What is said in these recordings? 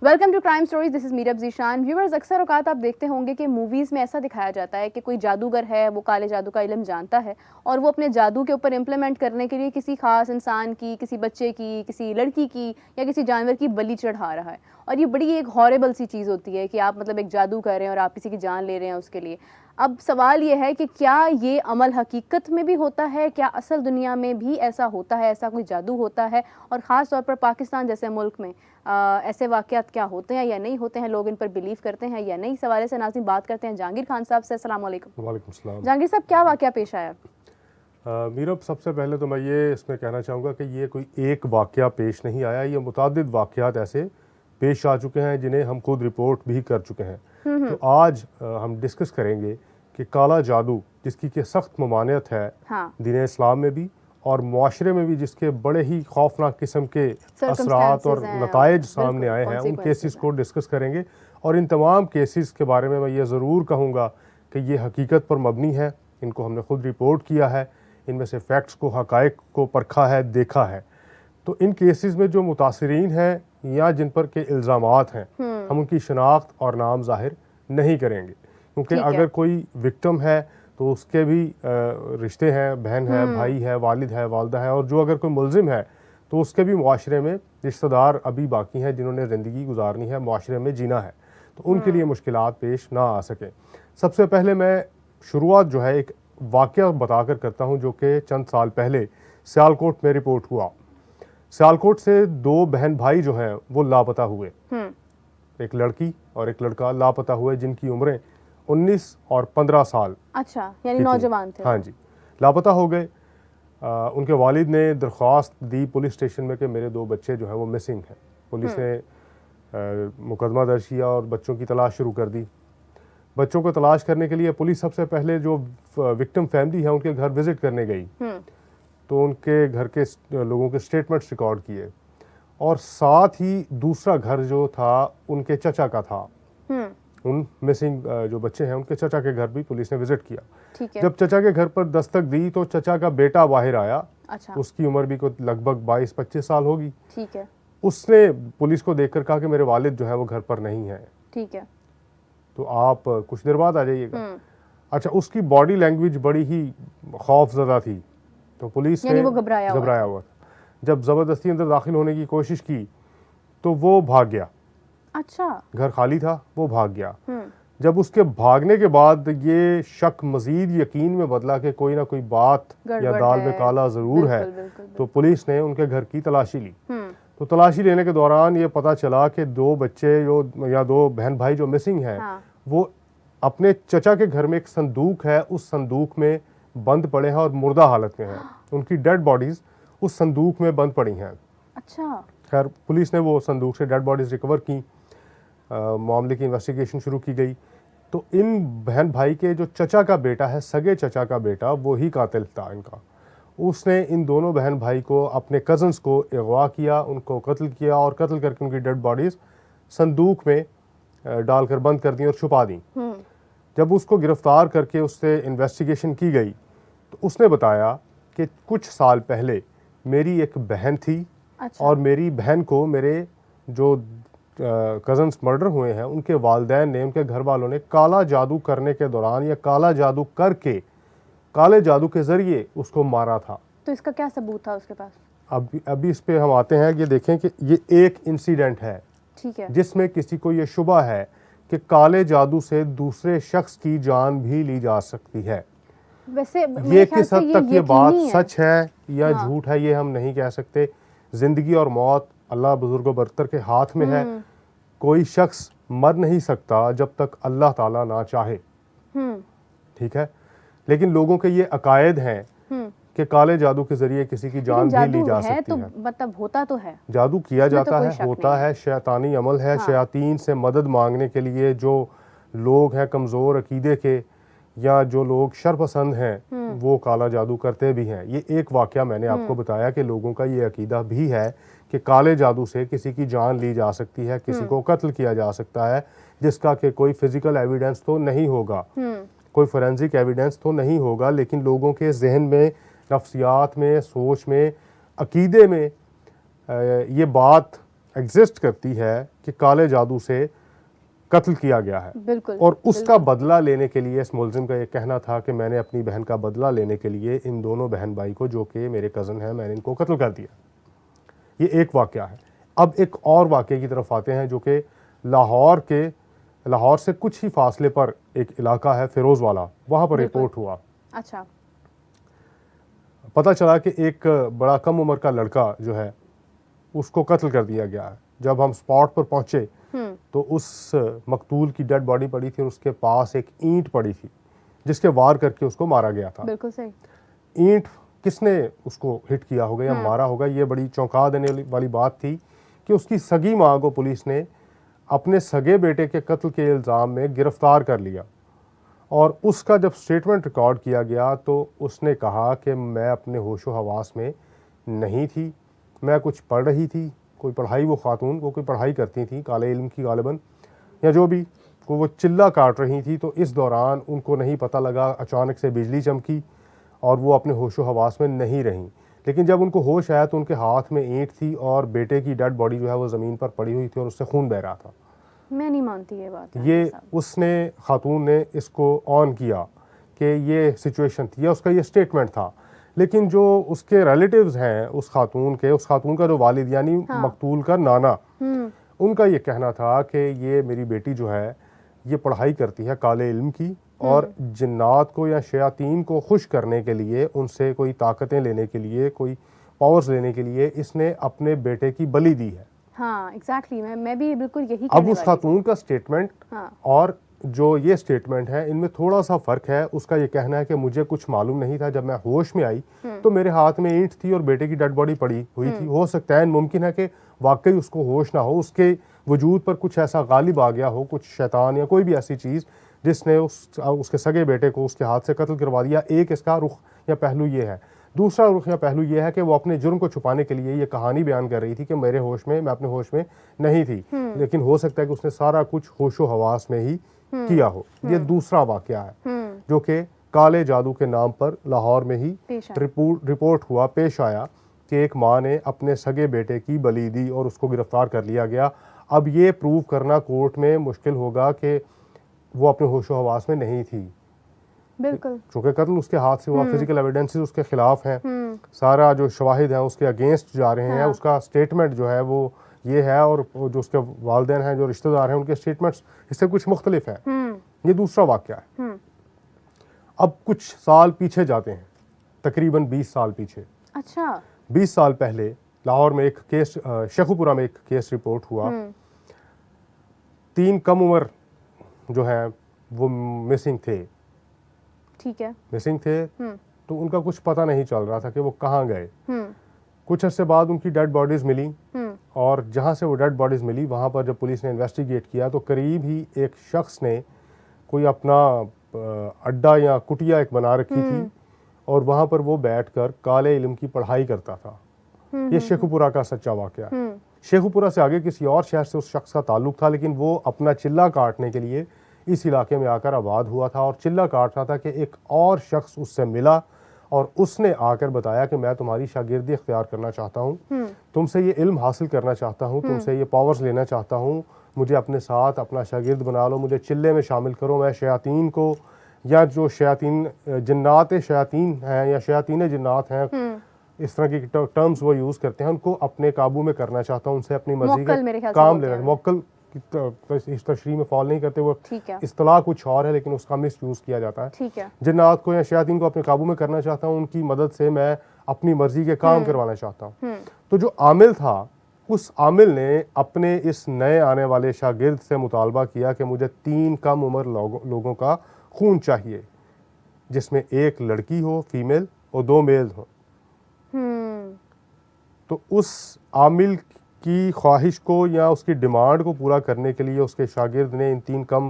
Welcome to crime stories, this is Meerab Zeeshan. Viewers, अक्सर औकात आप देखते होंगे कि मूवीज़ में ऐसा दिखाया जाता है कि कोई जादूगर है, वो काले जादू का इल्म जानता है और वो अपने जादू के ऊपर इम्प्लीमेंट करने के लिए किसी खास इंसान की, किसी बच्चे की, किसी लड़की की या किसी जानवर की बलि चढ़ा रहा है। और ये बड़ी एक हॉरेबल सी चीज़ होती है कि आप मतलब एक जादू कर रहे हैं और आप किसी की जान ले रहे हैं उसके लिए। अब सवाल ये है कि क्या ये अमल हकीकत में भी होता है, क्या असल दुनिया में भी ऐसा होता है, ऐसा कोई जादू होता है? और ख़ास तौर पर पाकिस्तान जैसे मुल्क में ऐसे वाक़यात क्या होते हैं या नहीं होते हैं, लोग इन पर बिलीव करते हैं या नहीं? सवाल से नाज़रीन बात करते हैं जहांगीर खान साहब से। अस्सलाम वालेकुम। वालेकुम सलाम। जहांगीर साहब, क्या वाक़या पेश आया? मीरब, सबसे पहले तो मैं ये इसमें कहना चाहूँगा कि ये कोई एक वाक़या पेश नहीं आया, ये मुतादिद वाक़यात ऐसे पेश आ चुके हैं जिन्हें हम खुद रिपोर्ट भी कर चुके हैं। तो आज हम डिस्कस करेंगे कि काला जादू, जिसकी कि सख्त ममानियत है दीन इस्लाम में भी और मुआशरे में भी, जिसके बड़े ही खौफनाक किस्म के असरात और नताइज सामने आए हैं, उन केसेस को डिस्कस करेंगे। और इन तमाम केसेस के बारे में मैं ये ज़रूर कहूँगा कि ये हकीकत पर मबनी है, इनको हमने खुद रिपोर्ट किया है, इनमें से फैक्ट्स को, हक़ाइक़ को परखा है, देखा है। तो इन केसेस में जो मुतासिरीन हैं या जिन पर के इल्ज़ामात हैं, हम उनकी शनाख्त और नाम ज़ाहिर नहीं करेंगे, क्योंकि अगर कोई विक्टिम है तो उसके भी रिश्ते हैं, बहन है, भाई है, वालिद है, वालदा है, और जो अगर कोई मुलजिम है तो उसके भी मुआशरे में रिश्तेदार अभी बाकी हैं जिन्होंने ज़िंदगी गुजारनी है, मुआशरे में जीना है, तो उनके लिए मुश्किलात पेश ना आ सकें। सबसे पहले मैं शुरुआत जो है एक वाक़या बताकर करता हूँ, जो कि चंद साल पहले सियालकोट में रिपोर्ट हुआ। सियालकोट से दो बहन भाई जो हैं वो लापता हुए, एक लड़की और एक लड़का लापता हुए, जिनकी उम्रें 19 और 15 साल। अच्छा, यानी नौजवान थे। हाँ जी, लापता हो गए। उनके वालिद ने दरख्वास्त दी पुलिस स्टेशन में कि मेरे दो बच्चे जो हैं वो मिसिंग हैं। पुलिस ने मुकदमा दर्ज किया और बच्चों की तलाश शुरू कर दी। बच्चों को तलाश करने के लिए पुलिस सबसे पहले जो विक्टिम फैमिली है उनके घर विजिट करने गई, तो उनके घर के लोगों के स्टेटमेंट्स रिकॉर्ड किए, और साथ ही दूसरा घर जो था उनके चचा का था। उन मिसिंग जो बच्चे हैं उनके चचा के घर भी पुलिस ने विजिट किया। ठीक है। जब चचा के घर पर दस्तक दी तो चचा का बेटा बाहर आया। अच्छा। उसकी उम्र भी कुछ लगभग 22-25 साल होगी। ठीक है। उसने पुलिस को देखकर कहा कि मेरे वालिद जो है वो घर पर नहीं है। ठीक है। तो आप कुछ देर बाद आ जाइएगा। अच्छा, उसकी बॉडी लैंग्वेज बड़ी ही खौफजदा थी, तो पुलिस ने घबराया हुआ था। जब ज़बरदस्ती अंदर दाखिल होने की कोशिश की तो वो भाग गया। अच्छा। घर खाली था, वो भाग गया। जब उसके भागने के बाद ये शक मजीद यकीन में बदला कि कोई ना कोई बात या दाल में काला ज़रूर है, तो पुलिस ने उनके घर की तलाशी ली। तो तलाशी लेने के दौरान ये पता चला कि दो बच्चे जो या दो बहन भाई जो मिसिंग हैं, वो अपने चचा के घर में एक संदूक है, उस संदूक में बंद पड़े हैं और मुर्दा हालत में हैं। उनकी डेड बॉडीज़ उस संदूक में बंद पड़ी हैं। अच्छा। खैर, पुलिस ने वो संदूक से डेड बॉडीज़ रिकवर की, मामले की इन्वेस्टिगेशन शुरू की गई। तो इन बहन भाई के जो चचा का बेटा है, सगे चचा का बेटा, वो ही कातिल था इनका। उसने इन दोनों बहन भाई को, अपने कज़न्स को अगवा किया, उनको कत्ल किया और कत्ल करके उनकी डेड बॉडीज़ संदूक में डालकर बंद कर दी और छुपा दी। जब उसको गिरफ्तार करके उससे इन्वेस्टिगेशन की गई तो उसने बताया कि कुछ साल पहले मेरी एक बहन थी। अच्छा। और मेरी बहन को मेरे जो कज़न्स मर्डर हुए हैं उनके वालिदैन ने, उनके घर वालों ने काला जादू करने के दौरान या काला जादू करके, काले जादू के ज़रिए उसको मारा था। तो इसका क्या सबूत था उसके पास? अभी इस पे हम आते हैं। ये देखें कि ये एक इंसिडेंट है, ठीक है, जिसमें किसी को ये शुबा है कि काले जादू से दूसरे शख्स की जान भी ली जा सकती है। वैसे ये किस हद तक ये बात सच है या झूठ है ये हम नहीं कह सकते। जिंदगी और मौत अल्लाह बुजुर्गो बरतर के हाथ में है। कोई शख्स मर नहीं सकता जब तक अल्लाह ताला ना चाहे, ठीक है। लेकिन लोगों के ये अकायद हैं कि काले जादू के जरिए किसी की जान भी ली जा सकती है। मतलब होता तो है, जादू किया जाता है, होता है, शैतानी अमल है। शयातीन से मदद मांगने के लिए जो लोग हैं कमज़ोर अकीदे के या जो लोग शरपसंद हैं, वो काला जादू करते भी हैं। ये एक वाक़या मैंने आपको बताया कि लोगों का ये अकीदा भी है कि काले जादू से किसी की जान ली जा सकती है, किसी को कत्ल किया जा सकता है, जिसका कि कोई फिजिकल एविडेंस तो नहीं होगा, कोई फोरेंसिक एविडेंस तो नहीं होगा, लेकिन लोगों के जहन में, नफ्सियात में, सोच में, अकीदे में ये बात एग्जिस्ट करती है कि काले जादू से कत्ल किया गया है। बिल्कुल। और उसका बदला लेने के लिए इस मुलजिम का ये कहना था कि मैंने अपनी बहन का बदला लेने के लिए इन दोनों बहन भाई को, जो कि मेरे कज़न हैं, मैंने इनको कत्ल कर दिया। ये एक वाक़या है। अब एक और वाक़े की तरफ आते हैं, जो कि लाहौर से कुछ ही फासले पर एक इलाका है फिरोज़ वाला, वहाँ पर रिपोर्ट हुआ। अच्छा। पता चला कि एक बड़ा कम उम्र का लड़का जो है उसको कत्ल कर दिया गया है। जब हम स्पॉट पर पहुंचे तो उस मकतूल की डेड बॉडी पड़ी थी और उसके पास एक ईंट पड़ी थी जिसके वार करके उसको मारा गया था। बिल्कुल सही। ईंट किसने उसको हिट किया होगा या मारा होगा, ये बड़ी चौंका देने वाली बात थी कि उसकी सगी माँ को पुलिस ने अपने सगे बेटे के कत्ल के इल्ज़ाम में गिरफ्तार कर लिया। और उसका जब स्टेटमेंट रिकॉर्ड किया गया तो उसने कहा कि मैं अपने होशो हवास में नहीं थी, मैं कुछ पढ़ रही थी, कोई पढ़ाई, वो खातून वो कोई पढ़ाई करती थी काले इल्म की गालिबन, या जो भी, वो चिल्ला काट रही थी। तो इस दौरान उनको नहीं पता लगा, अचानक से बिजली चमकी और वो अपने होशो हवास में नहीं रहीं। लेकिन जब उनको होश आया तो उनके हाथ में ईंट थी और बेटे की डेड बॉडी जो है वो ज़मीन पर पड़ी हुई थी और उससे खून बह रहा था। मैं नहीं मानती ये बात। ये उसने, खातून ने इसको ऑन किया कि ये सिचुएशन थी, या उसका ये स्टेटमेंट था। लेकिन जो उसके रिलेटिव्स हैं उस खातून का जो वालिद यानी मकतूल का नाना, उनका ये कहना था कि ये मेरी बेटी जो है ये पढ़ाई करती है काले इल्म की, और जिन्नात को या शयातीन को खुश करने के लिए, उनसे कोई ताकतें लेने के लिए, कोई पावर्स लेने के लिए इसने अपने बेटे की बलि दी है। हाँ, एग्जैक्टली। मैं भी बिल्कुल यही कहने अब उस खातून का स्टेटमेंट और जो ये स्टेटमेंट है इनमें थोड़ा सा फ़र्क है। उसका ये कहना है कि मुझे कुछ मालूम नहीं था, जब मैं होश में आई तो मेरे हाथ में ईंट थी और बेटे की डेड बॉडी पड़ी हुई थी। हो सकता है, मुमकिन है कि वाकई उसको होश ना हो, उसके वजूद पर कुछ ऐसा गालिब आ गया हो, कुछ शैतान या कोई भी ऐसी चीज़ जिसने उसके सगे बेटे को उसके हाथ से कत्ल करवा दिया। एक इसका रुख या पहलू ये है। दूसरा रुख या पहलू ये है कि वो अपने जुर्म को छुपाने के लिए ये कहानी बयान कर रही थी कि मैं अपने होश में नहीं थी, लेकिन हो सकता है कि उसने सारा कुछ होशो हवास में ही किया हो। ये दूसरा वाकया है जो कि काले जादू के नाम पर लाहौर में ही रिपोर्ट हुआ, पेश आया कि एक माँ ने अपने सगे बेटे की बलि दी और उसको गिरफ्तार कर लिया गया। अब ये प्रूव करना कोर्ट में मुश्किल होगा कि वो अपने होशो हवास में नहीं थी। बिल्कुल। चूँकि कत्ल उसके हाथ से हुआ, फिजिकल एविडेंसेस उसके खिलाफ हैं, सारा जो शवाहिद हैं उसके अगेंस्ट जा रहे हैं। उसका स्टेटमेंट जो है वो ये है, और जो उसके वालिदैन हैं, जो रिश्तेदार हैं, उनके स्टेटमेंट्स इससे कुछ मुख्तलिफ हैं। ये दूसरा वाक़या है। अब कुछ साल पीछे जाते हैं, तकरीबन 20 साल पीछे। अच्छा। 20 साल पहले लाहौर में एक केस, शेखुपुरा में एक केस रिपोर्ट हुआ। 3 कम उम्र जो है वो मिसिंग थे। ठीक है। मिसिंग थे तो उनका कुछ पता नहीं चल रहा था कि वो कहाँ गए। कुछ अर्से बाद उनकी डेड बॉडीज़ मिली, और जहाँ से वो डेड बॉडीज़ मिली वहाँ पर जब पुलिस ने इन्वेस्टिगेट किया तो करीब ही एक शख्स ने कोई अपना अड्डा या कुटिया एक बना रखी थी, और वहाँ पर वो बैठकर काले इल्म की पढ़ाई करता था। ये शेखुपुरा का सच्चा वाक़या। शेखुपुरा से आगे किसी और शहर से उस शख्स का ताल्लुक था, लेकिन वो अपना चिल्ला काटने के लिए इस इलाके में आकर आबाद हुआ था, और चिल्ला काट रहा था कि एक और शख्स उससे मिला और उसने आकर बताया कि मैं तुम्हारी शागिर्दी इख्तियार करना चाहता हूँ, तुमसे ये इल्म हासिल करना चाहता हूँ, तुमसे ये पावर्स लेना चाहता हूँ, मुझे अपने साथ अपना शागिर्द बना लो, मुझे चिल्ले में शामिल करो, मैं शयातीन को, या जो शयातीन जिन्नात शयातीन हैं या शयातीन जिन्नात हैं, इस तरह की टर्म्स वो यूज़ करते हैं, उनको अपने काबू में करना चाहता हूँ, उनसे अपनी मर्जी का काम लेना। मोक्कल इस तशरीह में फॉल नहीं करते, वो इस्तिलाह कुछ और है लेकिन उसका मिस यूज़ किया जाता है। ठीक है। जिन्नात को या शयातीन को अपने काबू में करना चाहता हूँ, उनकी मदद से मैं अपनी मर्जी के काम करवाना चाहता हूँ। तो जो आमिल था, उस आमिल ने अपने इस नए आने वाले शागिर्द से मुतालबा किया कि मुझे 3 कम उम्र लोगों का खून चाहिए, जिसमें एक लड़की हो फीमेल और 2 मेल हो। तो उस आमिल की ख्वाहिश को या उसकी डिमांड को पूरा करने के लिए उसके शागिर्द ने इन 3 कम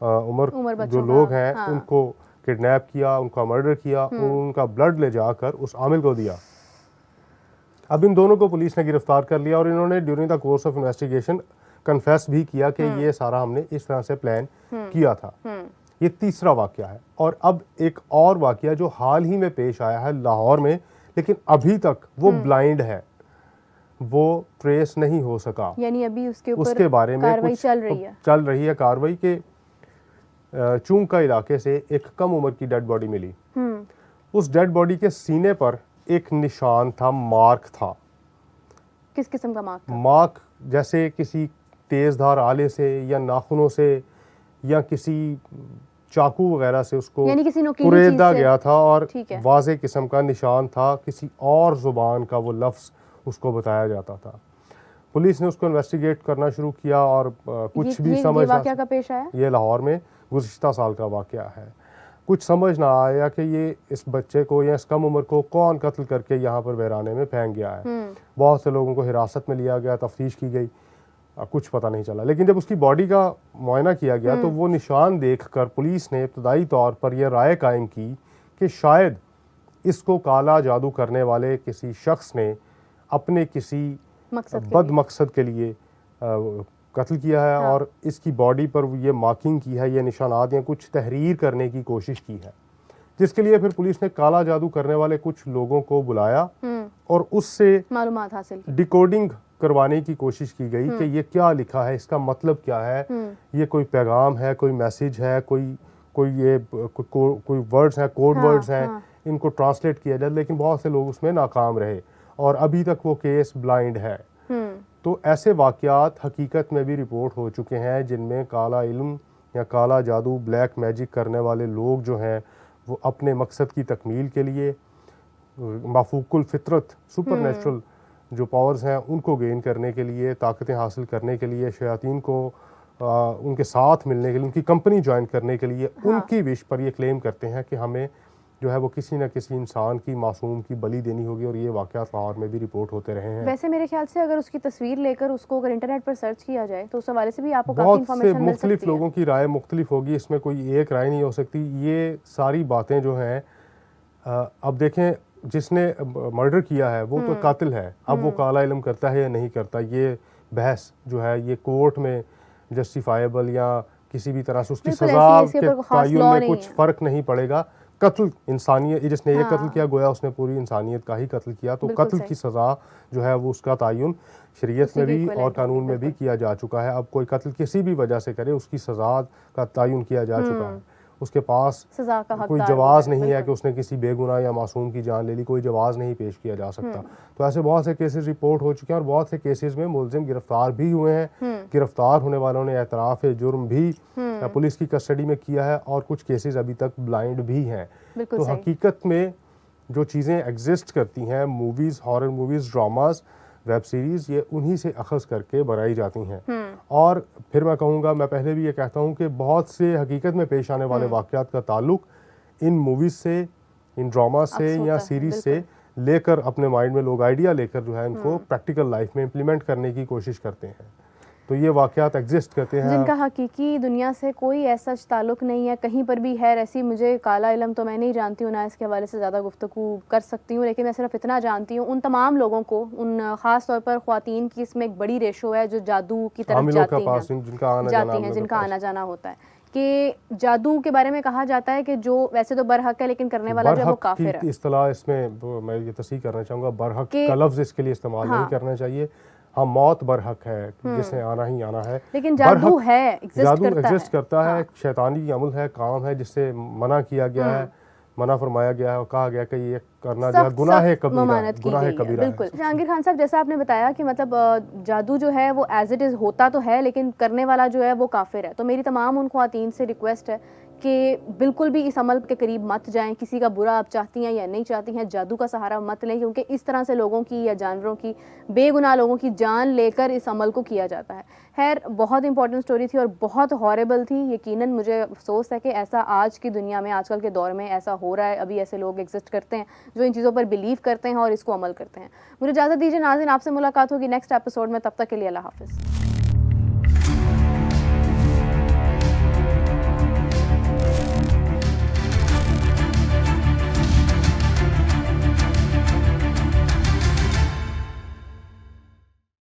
उम्र जो लोग हैं उनको किडनैप किया, उनका मर्डर किया, उनका ब्लड ले जाकर उस आमिल को दिया। अब इन दोनों को पुलिस ने गिरफ्तार कर लिया और इन्होंने during the course of investigation confess भी किया कि ये सारा हमने इस तरह से प्लान किया था। ये तीसरा वाकया है। और अब एक और वाकया जो हाल ही में पेश आया है लाहौर में, लेकिन अभी तक वो ब्लाइंड है। वो ट्रेस नहीं हो सका। यानी अभी उसके बारे में कार्रवाई चल रही है कार्रवाई के चूंका इलाके से एक कम उम्र की डेड बॉडी मिली। उस डेड बॉडी के सीने पर एक निशान था, मार्क था। किस किस्म का मार्क था? मार्क जैसे किसी तेजधार आले से या नाखूनों से या किसी चाकू वगैरह से उसको कुरेदा गया था और वाज़े किस्म का निशान था, किसी और ज़ुबान का वो लफ्ज़ उसको बताया जाता था। पुलिस ने उसको इन्वेस्टिगेट करना शुरू किया और कुछ भी समझ वाक़या का पेश आया। ये लाहौर में गुज़िश्ता साल का वाक़या है। कुछ समझ ना आया कि ये इस बच्चे को या इस कम उम्र को कौन कत्ल करके यहाँ पर बहराने में फेंक गया है। बहुत से लोगों को हिरासत में लिया गया, तफ्तीश की गई, कुछ पता नहीं चला। लेकिन जब उसकी बॉडी का मुआयना किया गया तो वो निशान देखकर पुलिस ने इब्तदाई तौर पर यह राय कायम की कि शायद इसको काला जादू करने वाले किसी शख्स ने अपने किसी बद मकसद के लिए कत्ल किया है। हाँ। और इसकी बॉडी पर ये मार्किंग की है, ये निशानात या कुछ तहरीर करने की कोशिश की है, जिसके लिए फिर पुलिस ने काला जादू करने वाले कुछ लोगों को बुलाया और उससे मालूमात हासिल की, डिकोडिंग करवाने की कोशिश की गई कि ये क्या लिखा है, इसका मतलब क्या है, ये कोई पैगाम है, कोई मैसेज है, कोई वर्ड्स हैं, कोड वर्ड्स हैं, इनको ट्रांसलेट किया जाए। लेकिन बहुत से लोग उसमें नाकाम रहे और अभी तक वो केस ब्लाइंड है। तो ऐसे वाक़यात हकीकत में भी रिपोर्ट हो चुके हैं जिनमें काला इल्म या काला जादू, ब्लैक मैजिक करने वाले लोग जो हैं वो अपने मकसद की तकमील के लिए माफूकुल फितरत, सुपर नेचुरल जो पावर्स हैं उनको गेन करने के लिए, ताकतें हासिल करने के लिए, शयातीन को उनके साथ मिलने के लिए, उनकी कंपनी ज्वाइन करने के लिए, हाँ। उनकी विश पर ये क्लेम करते हैं कि हमें जो है वो किसी न किसी इंसान की, मासूम की बलि देनी होगी। और ये वाक़यात लाहौर में भी रिपोर्ट होते रहे हैं। वैसे मेरे ख्याल से अगर उसकी तस्वीर लेकर उसको अगर इंटरनेट पर सर्च किया जाए तो उस हवाले से भी आपको काफ़ी इंफॉर्मेशन मिल सकती है। मुख्तलिफ लोगों की राय मुख्तलिफ होगी, इसमें कोई एक राय नहीं हो सकती। ये सारी बातें जो हैं, अब देखें जिसने मर्डर किया है वो तो कातिल है, अब वो काला इल्म करता है या नहीं करता, ये बहस जो है ये कोर्ट में जस्टिफाइबल या किसी भी तरह से उसकी सज़ा के तयन में कुछ फ़र्क नहीं पड़ेगा। कत्ल इंसानियत, जिसने ये कत्ल किया गोया उसने पूरी इंसानियत का ही कत्ल किया, तो कत्ल की सज़ा जो है वो उसका तयन शरीयत में भी और कानून में भी किया जा चुका है। अब कोई कत्ल किसी भी वजह से करे उसकी सज़ा का तयन किया जा चुका है। उसके पास कोई जवाज़ नहीं है कि उसने किसी बेगुनाह या मासूम की जान ले ली, कोई जवाज़ नहीं पेश किया जा सकता। तो ऐसे बहुत से केसेस रिपोर्ट हो चुके हैं और बहुत से केसेस में मुलजिम गिरफ्तार भी हुए हैं। गिरफ्तार होने वालों ने एतराफ़ जुर्म भी पुलिस की कस्टडी में किया है और कुछ केसेस अभी तक ब्लाइंड भी हैं। तो हकीकत में जो चीज़ें एग्जिस्ट करती हैं, movies, horror movies, dramas, web series, ये उन्हीं से अखज़ करके बनाई जाती हैं। और फिर मैं कहूँगा, मैं पहले भी ये कहता हूँ कि बहुत से हकीकत में पेश आने वाले वाक़यात का ताल्लुक इन मूवीज़ से, इन ड्रामा से या सीरीज़ से लेकर अपने माइंड में लोग आइडिया लेकर जो है इनको प्रैक्टिकल लाइफ में इम्प्लीमेंट करने की कोशिश करते हैं। तो ये वाक़यात एग्जिस्ट करते हैं जिनका हकीकी दुनिया से कोई ऐसा ताल्लुक़ नहीं है, कहीं पर भी है। ऐसी मुझे काला इल्म तो मैं नहीं जानती हूँ, ना इसके हवाले से ज़्यादा गुफ्तगू कर सकती हूँ, लेकिन मैं सिर्फ इतना जानती हूँ उन तमाम लोगों को, उन ख़ास तौर पर ख़वातीन की इसमें एक बड़ी रेशो है जो जादू की तरफ जाती हैं, जिनका आना जाना होता है। कि जादू के बारे में कहा जाता है कि जो वैसे तो बरहक है लेकिन करने वाला जो है वो काफिर है। इस्तिलाह इसमें मैं ये तस्हीह करना चाहूँगा, बरहक का लफ्ज़ इसके लिए इस्तेमाल नहीं करना चाहिए। हाँ, मौत बरहक है, जिसने आना ही आना है, लेकिन जादू है, जादू एग्जिस्ट करता है, शैतानी अमल है, काम है, जिससे मना किया गया है, मना फरमाया गया है और कहा गया कि ये करना जो है गुनाह है कबीरा। बिल्कुल जहांगीर खान साहब, जैसा आपने बताया कि मतलब जादू जो है वो एज इट इज़ होता तो है लेकिन करने वाला जो है वो काफिर है। तो मेरी तमाम उन ख्वातीन से रिक्वेस्ट है कि बिल्कुल भी इस अमल के करीब मत जाएं। किसी का बुरा आप चाहती हैं या नहीं चाहती हैं, जादू का सहारा मत लें, क्योंकि इस तरह से लोगों की या जानवरों की, बेगुनाह लोगों की जान लेकर इस अमल को किया जाता है। खैर, बहुत इंपॉर्टेंट स्टोरी थी और बहुत हॉरेबल थी। यकीनन मुझे अफसोस है कि ऐसा आज की दुनिया में, आजकल के दौर में ऐसा हो रहा है। अभी ऐसे लोग एग्जिस्ट करते हैं जो इन चीज़ों पर बिलीव करते हैं और इसको अमल करते हैं। मुझे इजाज़त दीजिए नाज़रीन, आपसे मुलाकात होगी नेक्स्ट एपिसोड में। तब तक के लिए अल्लाह हाफ़िज़।